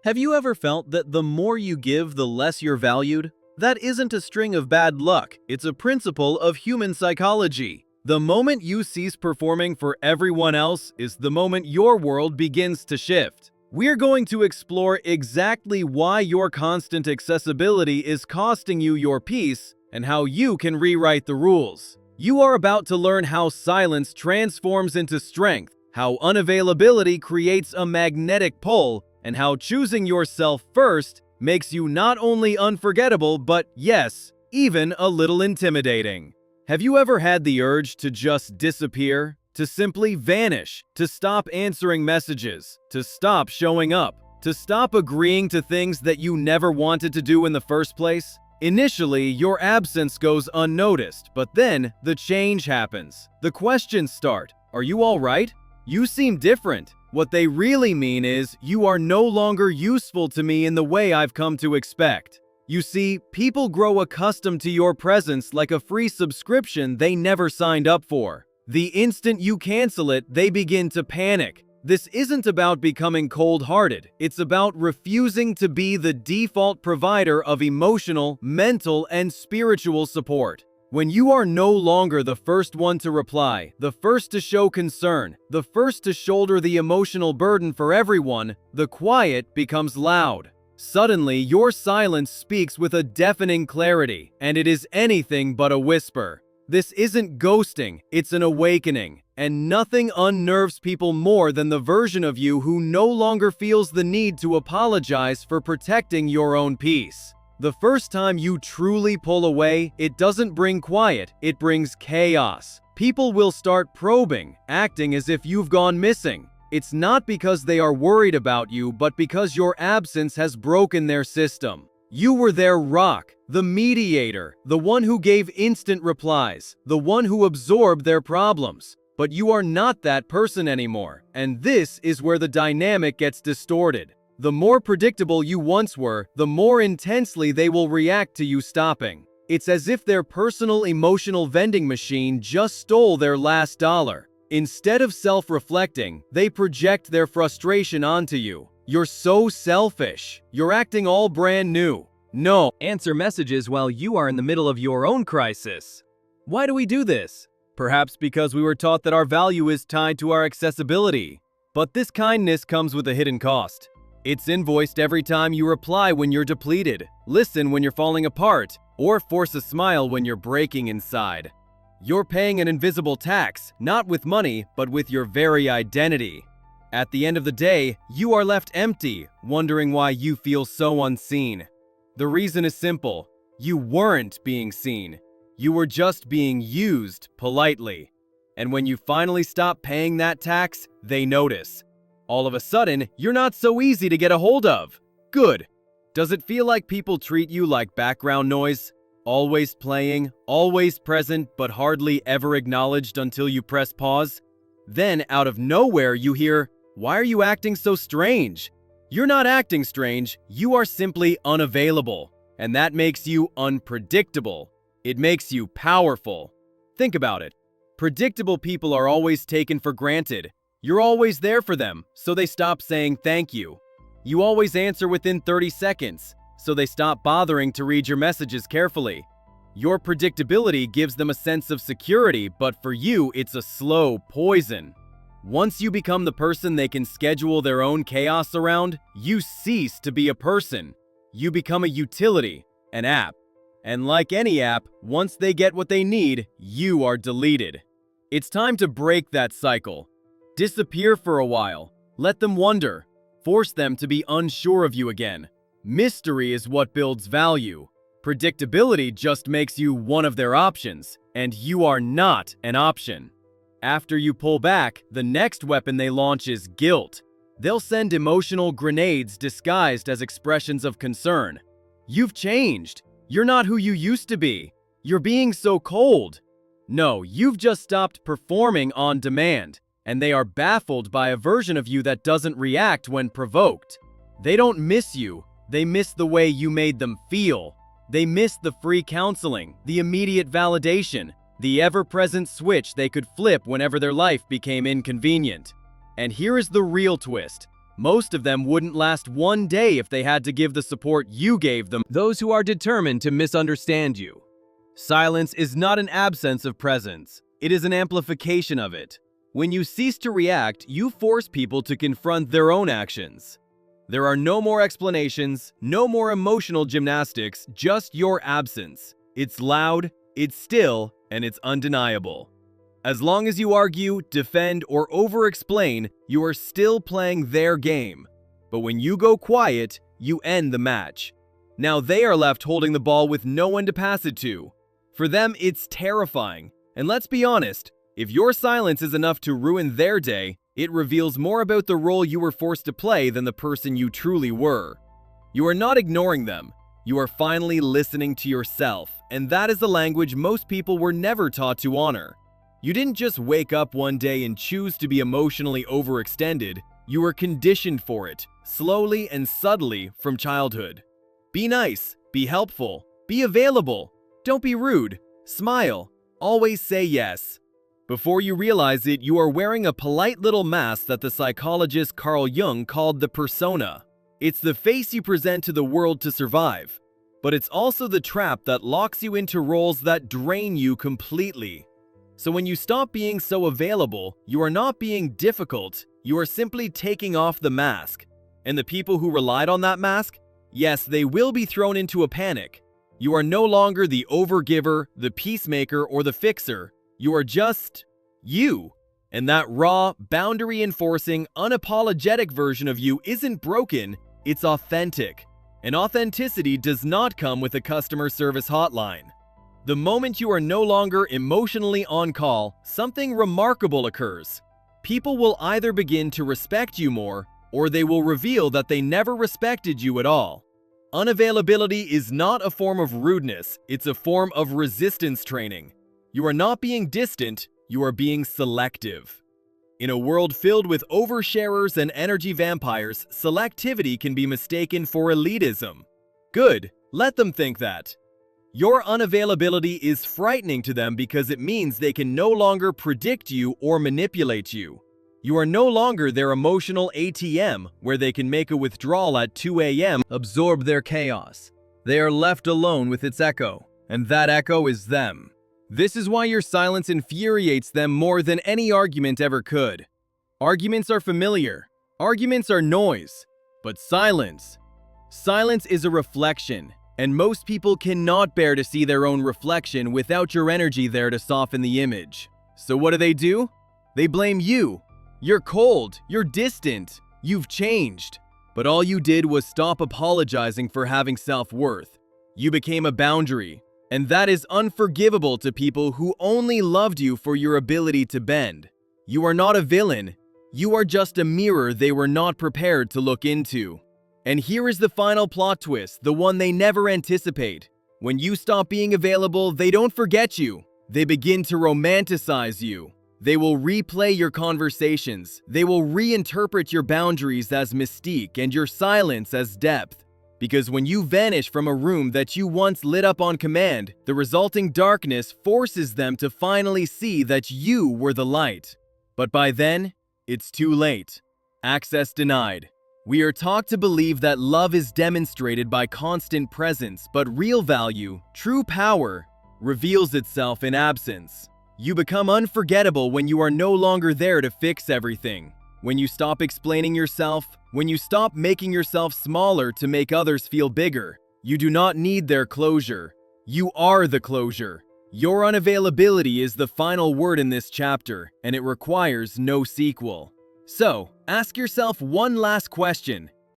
Have you ever felt that the more you give, the less you're valued? That isn't a string of bad luck, it's a principle of human psychology. The moment you cease performing for everyone else is the moment your world begins to shift. We're going to explore exactly why your constant accessibility is costing you your peace and how you can rewrite the rules. You are about to learn how silence transforms into strength, how unavailability creates a magnetic pull, and how choosing yourself first makes you not only unforgettable, but yes, even a little intimidating. Have you ever had the urge to just disappear? To simply vanish? To stop answering messages? To stop showing up? To stop agreeing to things that you never wanted to do in the first place? Initially, your absence goes unnoticed, but then the change happens. The questions start. Are you all right? You seem different. What they really mean is, you are no longer useful to me in the way I've come to expect. You see, people grow accustomed to your presence like a free subscription they never signed up for. The instant you cancel it, they begin to panic. This isn't about becoming cold-hearted. It's about refusing to be the default provider of emotional, mental, and spiritual support. When you are no longer the first one to reply, the first to show concern, the first to shoulder the emotional burden for everyone, the quiet becomes loud. Suddenly, your silence speaks with a deafening clarity, and it is anything but a whisper. This isn't ghosting, it's an awakening, and nothing unnerves people more than the version of you who no longer feels the need to apologize for protecting your own peace. The first time you truly pull away, it doesn't bring quiet, it brings chaos. People will start probing, acting as if you've gone missing. It's not because they are worried about you, but because your absence has broken their system. You were their rock, the mediator, the one who gave instant replies, the one who absorbed their problems. But you are not that person anymore, and this is where the dynamic gets distorted. The more predictable you once were, the more intensely they will react to you stopping. It's as if their personal emotional vending machine just stole their last dollar. Instead of self-reflecting, they project their frustration onto you. You're so selfish. You're acting all brand new. No. Answer messages while you are in the middle of your own crisis. Why do we do this? Perhaps because we were taught that our value is tied to our accessibility. But this kindness comes with a hidden cost. It's invoiced every time you reply when you're depleted, listen when you're falling apart, or force a smile when you're breaking inside. You're paying an invisible tax, not with money, but with your very identity. At the end of the day, you are left empty, wondering why you feel so unseen. The reason is simple. You weren't being seen. You were just being used politely. And when you finally stop paying that tax, they notice. All of a sudden, you're not so easy to get a hold of. Good. Does it feel like people treat you like background noise? Always playing, always present, but hardly ever acknowledged until you press pause? Then, out of nowhere, you hear, "Why are you acting so strange?" You're not acting strange, you are simply unavailable. And that makes you unpredictable. It makes you powerful. Think about it. Predictable people are always taken for granted. You're always there for them, so they stop saying thank you. You always answer within 30 seconds, so they stop bothering to read your messages carefully. Your predictability gives them a sense of security, but for you, it's a slow poison. Once you become the person they can schedule their own chaos around, you cease to be a person. You become a utility, an app. And like any app, once they get what they need, you are deleted. It's time to break that cycle. Disappear for a while. Let them wonder. Force them to be unsure of you again. Mystery is what builds value. Predictability just makes you one of their options, and you are not an option. After you pull back, the next weapon they launch is guilt. They'll send emotional grenades disguised as expressions of concern. You've changed. You're not who you used to be. You're being so cold. No, you've just stopped performing on demand. And they are baffled by a version of you that doesn't react when provoked. They don't miss you, they miss the way you made them feel. They miss the free counseling, the immediate validation, the ever-present switch they could flip whenever their life became inconvenient. And here is the real twist. Most of them wouldn't last one day if they had to give the support you gave them. Those who are determined to misunderstand you. Silence is not an absence of presence. It is an amplification of it. When you cease to react, you force people to confront their own actions. There are no more explanations, no more emotional gymnastics, just your absence. It's loud, it's still, and it's undeniable. As long as you argue, defend, or over-explain, you are still playing their game. But when you go quiet, you end the match. Now they are left holding the ball with no one to pass it to. For them, it's terrifying. And let's be honest, if your silence is enough to ruin their day, it reveals more about the role you were forced to play than the person you truly were. You are not ignoring them. You are finally listening to yourself, and that is the language most people were never taught to honor. You didn't just wake up one day and choose to be emotionally overextended. You were conditioned for it, slowly and subtly from childhood. Be nice, be helpful, be available. Don't be rude, smile, always say yes. Before you realize it, you are wearing a polite little mask that the psychologist Carl Jung called the persona. It's the face you present to the world to survive. But it's also the trap that locks you into roles that drain you completely. So when you stop being so available, you are not being difficult, you are simply taking off the mask. And the people who relied on that mask? Yes, they will be thrown into a panic. You are no longer the overgiver, the peacemaker, or the fixer. You are just you. And that raw, boundary-enforcing, unapologetic version of you isn't broken, it's authentic. And authenticity does not come with a customer service hotline. The moment you are no longer emotionally on call, something remarkable occurs. People will either begin to respect you more, or they will reveal that they never respected you at all. Unavailability is not a form of rudeness, it's a form of resistance training. You are not being distant, you are being selective. In a world filled with oversharers and energy vampires, selectivity can be mistaken for elitism. Good, let them think that. Your unavailability is frightening to them because it means they can no longer predict you or manipulate you. You are no longer their emotional ATM, where they can make a withdrawal at 2 a.m. Absorb their chaos. They are left alone with its echo, and that echo is them. This is why your silence infuriates them more than any argument ever could. Arguments are familiar. Arguments are noise. But silence is a reflection. And most people cannot bear to see their own reflection without your energy there to soften the image. So what do? They blame you. You're cold, you're distant, you've changed. But all you did was stop apologizing for having self-worth. You became a boundary, and that is unforgivable to people who only loved you for your ability to bend. You are not a villain. You are just a mirror they were not prepared to look into. And here is the final plot twist, the one they never anticipate. When you stop being available, they don't forget you. They begin to romanticize you. They will replay your conversations. They will reinterpret your boundaries as mystique and your silence as depth. Because when you vanish from a room that you once lit up on command, the resulting darkness forces them to finally see that you were the light. But by then, it's too late. Access denied. We are taught to believe that love is demonstrated by constant presence, but real value, true power, reveals itself in absence. You become unforgettable when you are no longer there to fix everything. When you stop explaining yourself, when you stop making yourself smaller to make others feel bigger. You do not need their closure. You are the closure. Your unavailability is the final word in this chapter, and it requires no sequel. So, ask yourself one last question.